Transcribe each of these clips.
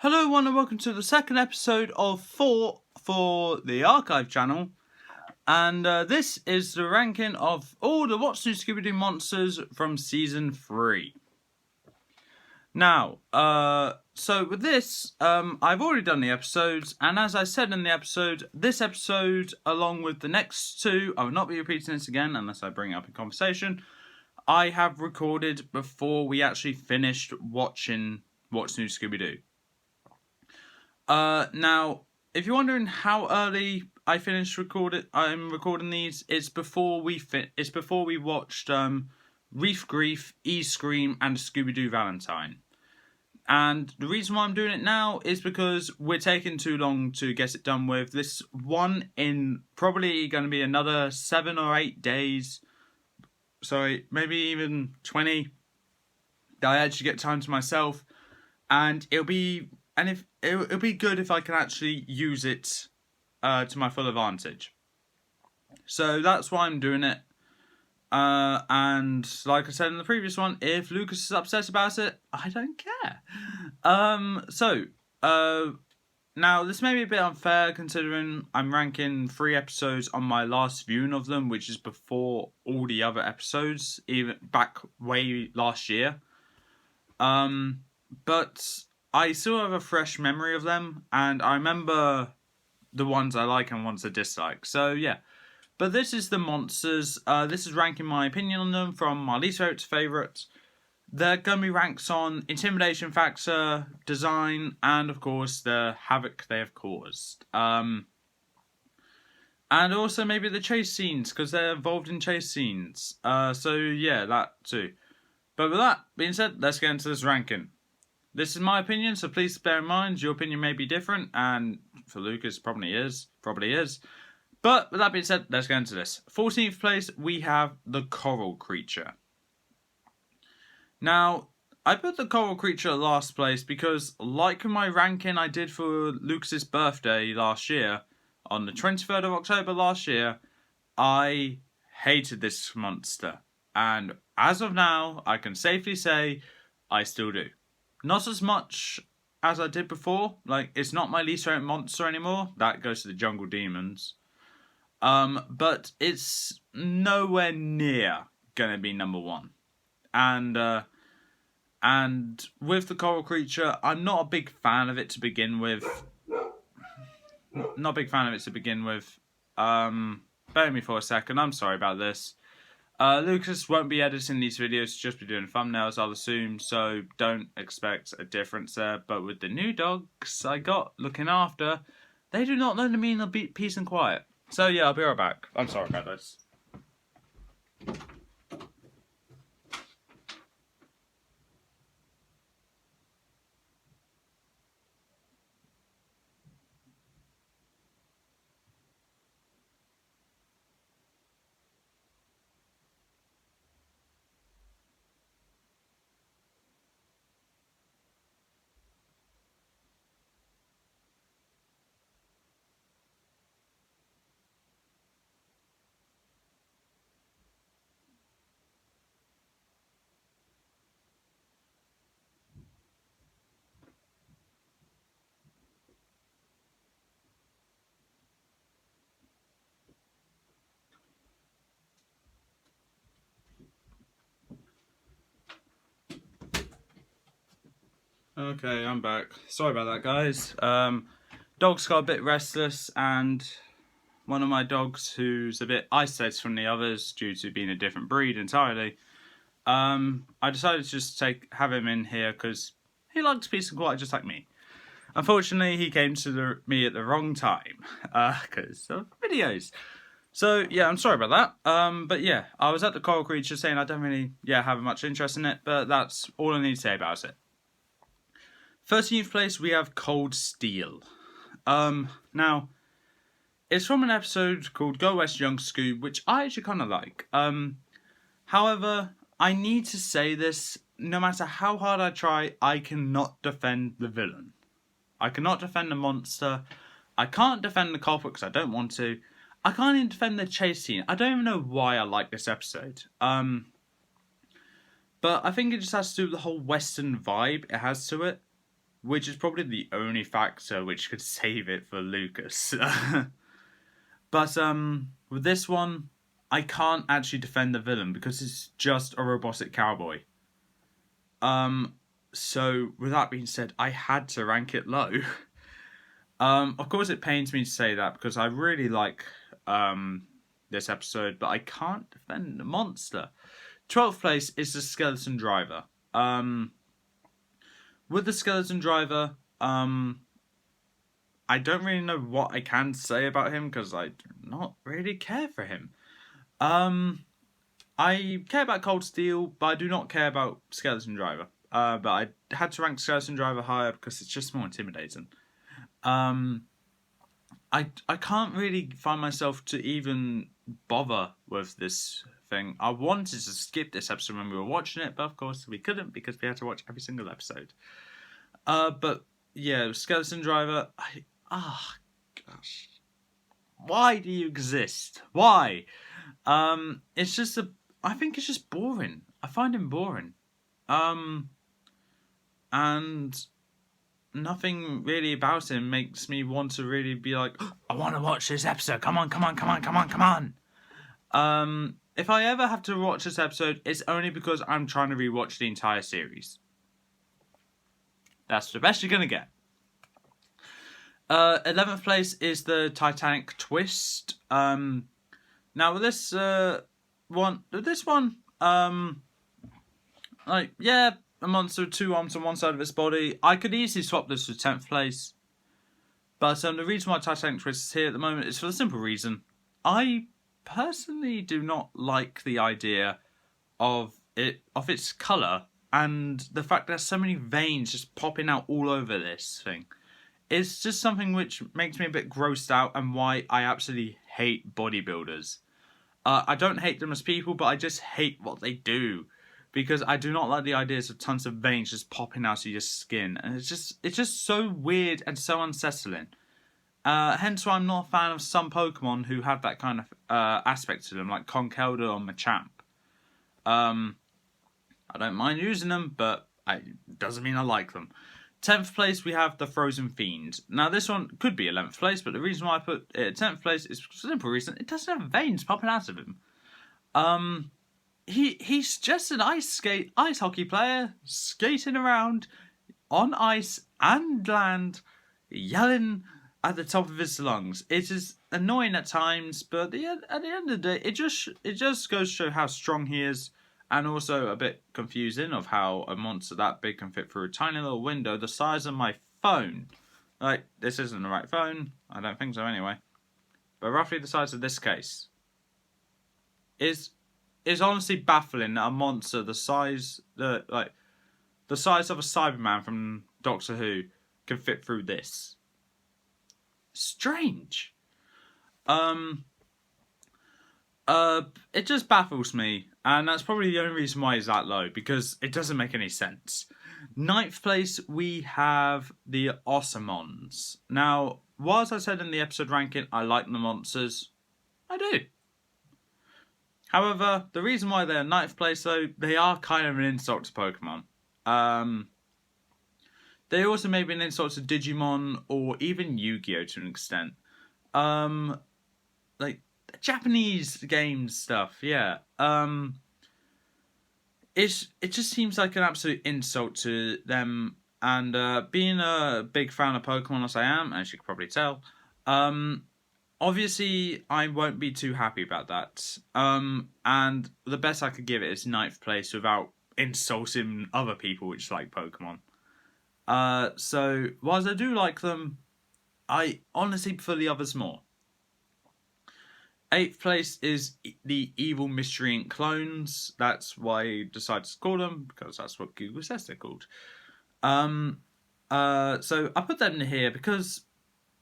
Hello everyone and welcome to the second episode of 4 for the Archive channel. And this is the ranking of all the What's New Scooby-Doo monsters from Season 3. Now, so with this, I've already done the episodes, and as I said in the episode, this episode, along with the next two, I will not be repeating this again unless I bring it up in conversation, I have recorded before we actually finished watching What's New Scooby-Doo. Now, if you're wondering how early I finished I'm recording these. It's before we watched Reef Grief, E-Scream, and Scooby-Doo Valentine. And the reason why I'm doing it now is because we're taking too long to get it done with. This one in probably going to be another 7 or 8 days. Sorry, maybe even 20. That I actually get time to myself, and it'll be good if I can actually use it to my full advantage. So that's why I'm doing it. And like I said in the previous one, if Lucas is upset about it, I don't care. Now this may be a bit unfair considering I'm ranking 3 episodes on my last viewing of them, which is before all the other episodes, even back way last year. But I still have a fresh memory of them, and I remember the ones I like and ones I dislike. So yeah, but this is the monsters. This is ranking my opinion on them from my least favourite to favourite. They're going to be ranked on intimidation factor, design, and of course the havoc they have caused. And also maybe the chase scenes, because they're involved in chase scenes. So yeah, that too. But with that being said, let's get into this ranking. This is my opinion, so please bear in mind your opinion may be different, and for Lucas probably is. But with that being said, let's get into this. 14th place, we have the Coral Creature. Now, I put the Coral Creature last place because, like my ranking I did for Lucas's birthday last year, on the 23rd of October last year, I hated this monster. And as of now, I can safely say I still do. Not as much as I did before. Like, it's not my least favorite monster anymore. That goes to the Jungle Demons. But it's nowhere near gonna be number 1. And with the Coral Creature, I'm not a big fan of it to begin with. Bear with me for a second. I'm sorry about this. Lucas won't be editing these videos, just be doing thumbnails, I'll assume, so don't expect a difference there. But with the new dogs I got looking after, they do not know the meaning of peace and quiet. So yeah, I'll be right back. I'm sorry about this. Okay, I'm back. Sorry about that, guys. Dogs got a bit restless, and one of my dogs, who's a bit isolated from the others due to being a different breed entirely, I decided to just have him in here because he likes peace and quiet just like me. Unfortunately, he came to me at the wrong time because of videos. So yeah, I'm sorry about that. But yeah, I was at the Coral Creature saying I don't really have much interest in it, but that's all I need to say about it. 13th place, we have Cold Steel. Now, it's from an episode called Go West Young Scoob, which I actually kind of like. However, I need to say this, no matter how hard I try, I cannot defend the villain. I cannot defend the monster. I can't defend the culprit because I don't want to. I can't even defend the chase scene. I don't even know why I like this episode. But I think it just has to do with the whole Western vibe it has to it. which is probably the only factor which could save it for Lucas. But with this one, I can't actually defend the villain because it's just a robotic cowboy. So with that being said, I had to rank it low. Of course, it pains me to say that because I really like this episode, but I can't defend the monster. 12th place is the Skeleton Driver. With the Skeleton Driver, I don't really know what I can say about him because I do not really care for him. I care about Cold Steel, but I do not care about Skeleton Driver. But I had to rank Skeleton Driver higher because it's just more intimidating. I can't really find myself to even bother with this thing. I wanted to skip this episode when we were watching it, but of course we couldn't because we had to watch every single episode. But yeah, Skeleton Driver. Gosh, why do you exist? Why? It's just I think it's just boring. I find him boring. And nothing really about him makes me want to really be like, oh, I want to watch this episode. Come on. If I ever have to watch this episode, it's only because I'm trying to rewatch the entire series. That's the best you're going to get. 11th place is the Titanic twist. Now with this one, a monster with 2 arms on one side of its body. I could easily swap this for 10th place. But the reason why Titanic twist is here at the moment is for the simple reason. I personally do not like the idea of its colour and the fact there's so many veins just popping out all over this thing. It's just something which makes me a bit grossed out and why I absolutely hate bodybuilders. I don't hate them as people, but I just hate what they do. Because I do not like the ideas of tons of veins just popping out of your skin. And it's just so weird and so unsettling. Hence why I'm not a fan of some Pokemon who have that kind of aspect to them, like Conkeldurr or Machamp. I don't mind using them, but it doesn't mean I like them. 10th place, we have the Frozen Fiend. Now, this one could be 11th place, but the reason why I put it at 10th place is for a simple reason. It doesn't have veins popping out of him. He's just an ice hockey player skating around on ice and land, yelling at the top of his lungs. It is annoying at times, but at the end of the day, it just goes to show how strong he is, and also a bit confusing of how a monster that big can fit through a tiny little window the size of my phone. Like, this isn't the right phone. I don't think so anyway. But roughly the size of this case is honestly baffling that a monster the size of a Cyberman from Doctor Who can fit through this. Strange. It just baffles me, and that's probably the only reason why it's that low, because it doesn't make any sense. 9th place, we have the Osomons. Now, whilst I said in the episode ranking I like the monsters, I do. However, the reason why they're 9th place, though, they are kind of an insult to Pokemon. They also may be an insult to Digimon or even Yu-Gi-Oh! To an extent. Like, Japanese games stuff, yeah. It just seems like an absolute insult to them. And being a big fan of Pokemon as I am, as you can probably tell, obviously, I won't be too happy about that. And the best I could give it is 9th place without insulting other people which like Pokemon. So, whilst I do like them, I honestly prefer the others more. 8th place is the Evil Mystery Inc. clones. That's why I decided to call them, because that's what Google says they're called. So I put them in here because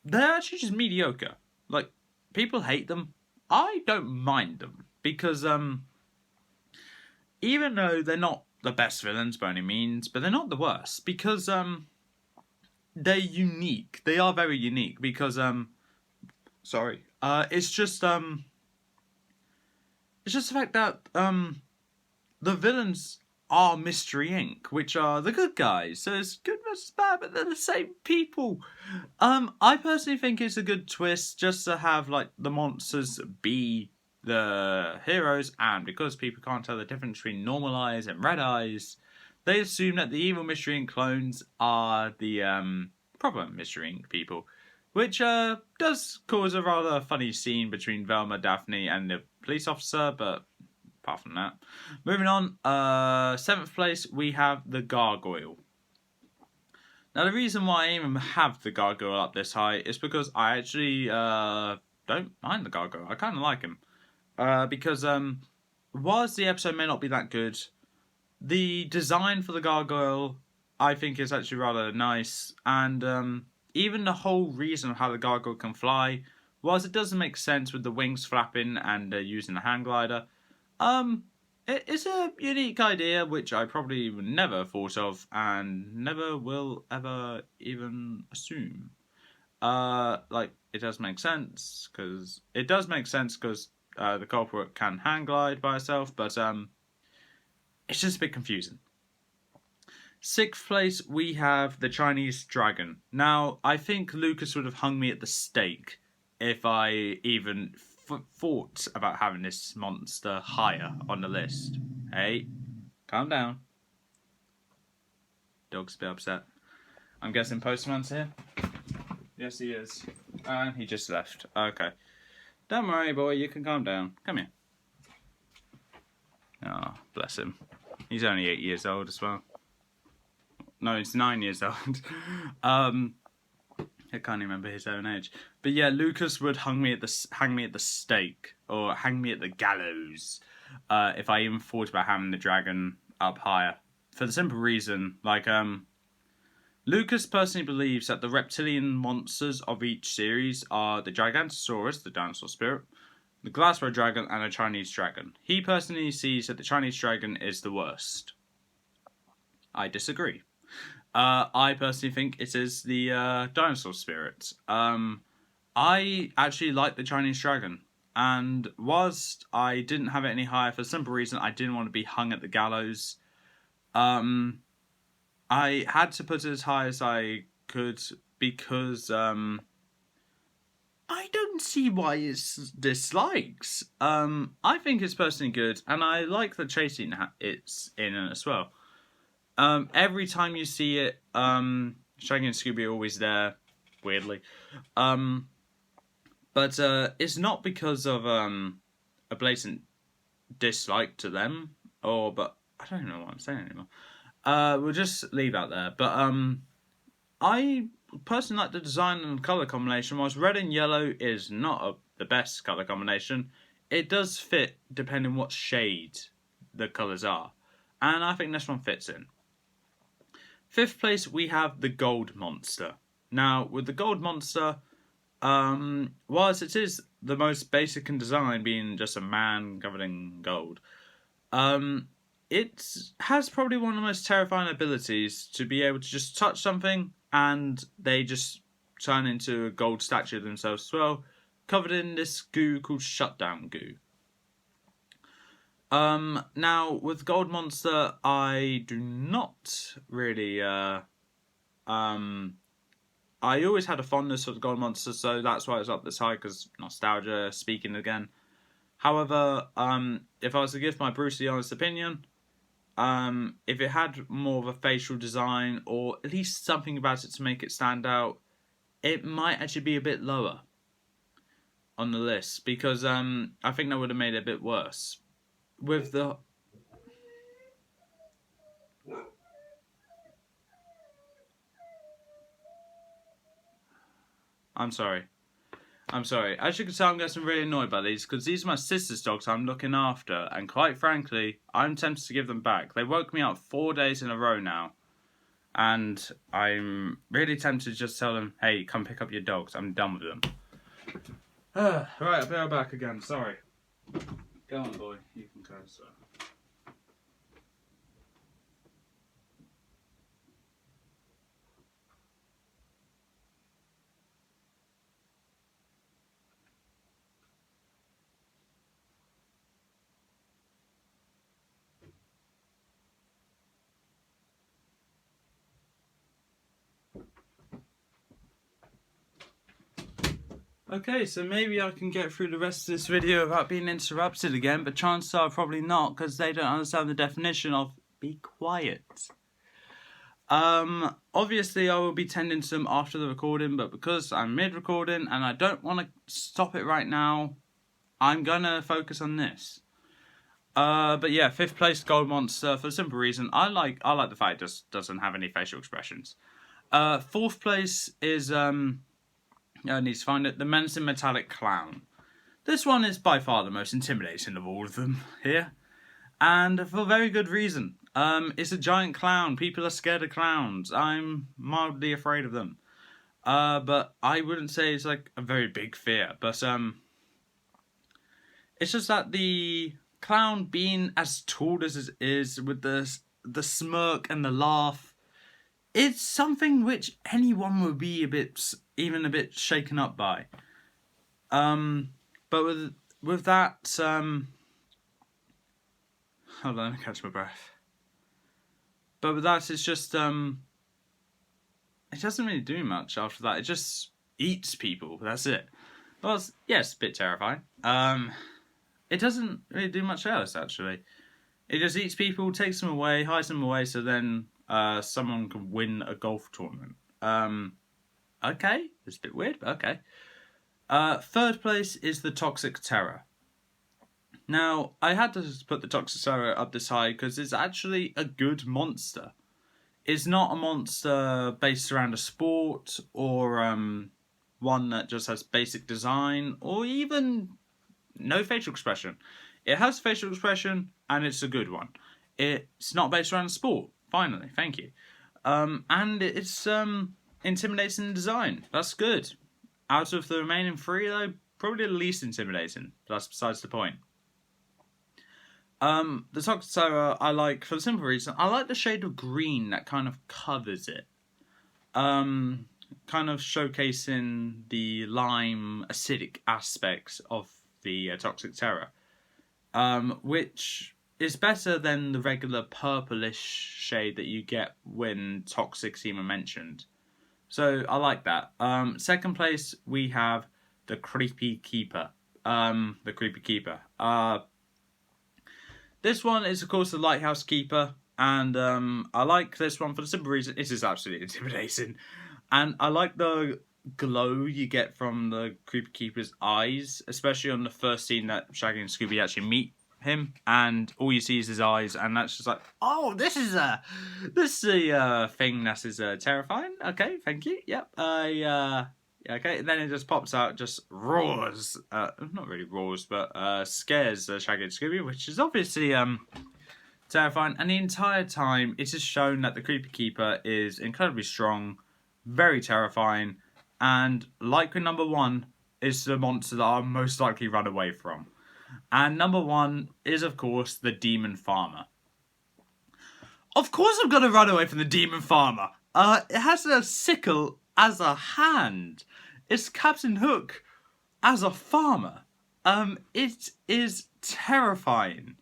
they're actually just mediocre. Like, people hate them. I don't mind them. Because, even though they're not the best villains by any means, but they're not the worst. Because, they're unique. They are very unique. Because, it's just the fact that, the villains are Mystery Inc., which are the good guys. So it's good versus bad, but they're the same people. I personally think it's a good twist just to have like the monsters be the heroes, and because people can't tell the difference between normal eyes and red eyes, they assume that the evil Mystery Inc. clones are the proper Mystery Inc. people, which does cause a rather funny scene between Velma, Daphne, and the police officer, but apart from that. Moving on, 7th place, we have the Gargoyle. Now, the reason why I even have the Gargoyle up this high is because I actually don't mind the Gargoyle. I kind of like him. Because whilst the episode may not be that good, the design for the Gargoyle, I think, is actually rather nice. And even the whole reason of how the Gargoyle can fly, whilst it doesn't make sense with the wings flapping and using the hang glider, it's a unique idea which I probably would never thought of and never will ever even assume. Like, it does make sense because the culprit can hang glide by herself, but it's just a bit confusing. 6th place, we have the Chinese Dragon. Now, I think Lucas would have hung me at the stake if I even thought about having this monster higher on the list. Hey, calm down. Dog's a bit upset. I'm guessing Postman's here? Yes, he is. And he just left. Okay. Don't worry, boy. You can calm down. Come here. Oh, bless him. He's only 8 years old as well. No, he's 9 years old. I can't remember his own age. But yeah, Lucas would hang me at the stake, or hang me at the gallows, if I even thought about having the dragon up higher. For the simple reason, like, Lucas personally believes that the reptilian monsters of each series are the Gigantosaurus, the dinosaur spirit, the Glassboro dragon, and a Chinese dragon. He personally sees that the Chinese dragon is the worst. I disagree. I personally think it is the dinosaur spirit. I actually like the Chinese dragon, and whilst I didn't have it any higher for the simple reason I didn't want to be hung at the gallows, I had to put it as high as I could because I don't see why it's dislikes. I think it's personally good, and I like the chasing it's in it as well. Every time you see it, Shaggy and Scooby are always there, weirdly. But it's not because of a blatant dislike to them, but I don't know what I'm saying anymore. We'll just leave that there. But I personally like the design and colour combination. Whilst red and yellow is not the best colour combination, it does fit depending what shade the colours are. And I think this one fits in. 5th place, we have the Gold Monster. Now, with the Gold Monster, whilst it is the most basic in design, being just a man covered in gold, it has probably one of the most terrifying abilities to be able to just touch something and they just turn into a gold statue of themselves as well, covered in this goo called shutdown goo. Now, with Gold Monster, I do not really, I always had a fondness for the Gold Monster, so that's why it's up this high, because nostalgia speaking again. However, if I was to give my brutally honest opinion, if it had more of a facial design, or at least something about it to make it stand out, it might actually be a bit lower on the list, because I think that would have made it a bit worse. With the... I'm sorry. As you can tell, I'm getting really annoyed by these, because these are my sister's dogs I'm looking after, and quite frankly, I'm tempted to give them back. They woke me up 4 days in a row now, and I'm really tempted to just tell them, hey, come pick up your dogs, I'm done with them. Right, I'll be right back again, sorry. Go on, boy, you can go, sir. Okay, so maybe I can get through the rest of this video without being interrupted again, but chances are probably not, because they don't understand the definition of be quiet. Obviously I will be tending to them after the recording, but because I'm mid-recording and I don't want to stop it right now, I'm gonna focus on this. But yeah, 5th place Gold Monster for the simple reason I like the fact it just doesn't have any facial expressions. 4th place is I need to find it. The Menacing Metallic Clown. This one is by far the most intimidating of all of them here, and for very good reason. It's a giant clown. People are scared of clowns. I'm mildly afraid of them. But I wouldn't say it's like a very big fear. But it's just that the clown being as tall as it is, with the smirk and the laugh, it's something which anyone would be even a bit shaken up by. But with that, hold on, let me catch my breath. But with that, it's just it doesn't really do much after that. It just eats people. That's it. Well, yes, a bit terrifying. It doesn't really do much else actually. It just eats people, takes them away, hides them away, so then someone can win a golf tournament. Okay, it's a bit weird, but okay. 3rd place is the Toxic Terror. Now, I had to put the Toxic Terror up this high because it's actually a good monster. It's not a monster based around a sport or one that just has basic design or even no facial expression. It has facial expression and it's a good one. It's not based around a sport. Finally, thank you. And it's intimidating design. That's good. Out of the remaining 3 though, probably the least intimidating. But that's besides the point. The Toxic Terror I like for the simple reason I like the shade of green that kind of covers it. Kind of showcasing the lime acidic aspects of the Toxic Terror. Which is better than the regular purplish shade that you get when Toxic's even mentioned. So I like that. 2nd place we have the Creepy Keeper. This one is of course the Lighthouse Keeper, and I like this one for the simple reason it is absolutely intimidating, and I like the glow you get from the Creepy Keeper's eyes, especially on the first scene that Shaggy and Scooby actually meet him, and all you see is his eyes, and that's just like, oh, this is a thing that is terrifying. Okay, thank you. Yep. Okay. And then it just pops out, just roars. Not really roars, but scares Shaggy and Scooby, which is obviously terrifying. And the entire time, it is shown that the Creepy Keeper is incredibly strong, very terrifying, and like with number 1, is the monster that I'll most likely run away from. And number 1 is, of course, the Demon Farmer. Of course I'm going to run away from the Demon Farmer. It has a sickle as a hand. It's Captain Hook as a farmer. It is terrifying.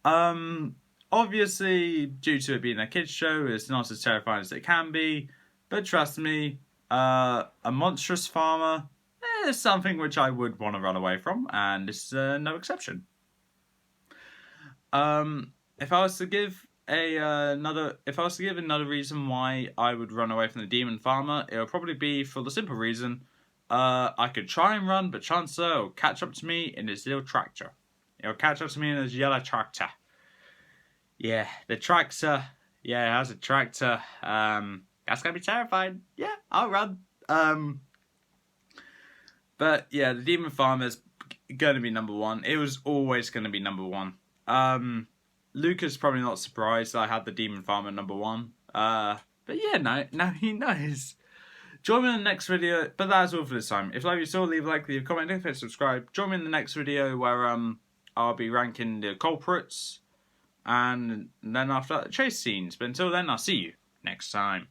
Obviously, due to it being a kids' show, it's not as terrifying as it can be. But trust me, a monstrous farmer is something which I would want to run away from, and this is no exception. If I was to give another reason why I would run away from the Demon Farmer, it would probably be for the simple reason I could try and run, but chances are it'll catch up to me in his little tractor. It'll catch up to me in his yellow tractor. Yeah, the tractor. Yeah, it has a tractor. That's gonna be terrifying. Yeah, I'll run. But yeah, the Demon Farmer's gonna be number 1. It was always gonna be number 1. Luca's probably not surprised that I had the Demon Farmer number 1. But yeah, now he knows. Join me in the next video. But that's all for this time. If you like what you saw, leave a like, leave a comment, don't forget to subscribe. Join me in the next video where I'll be ranking the culprits, and then after that the chase scenes. But until then, I'll see you next time.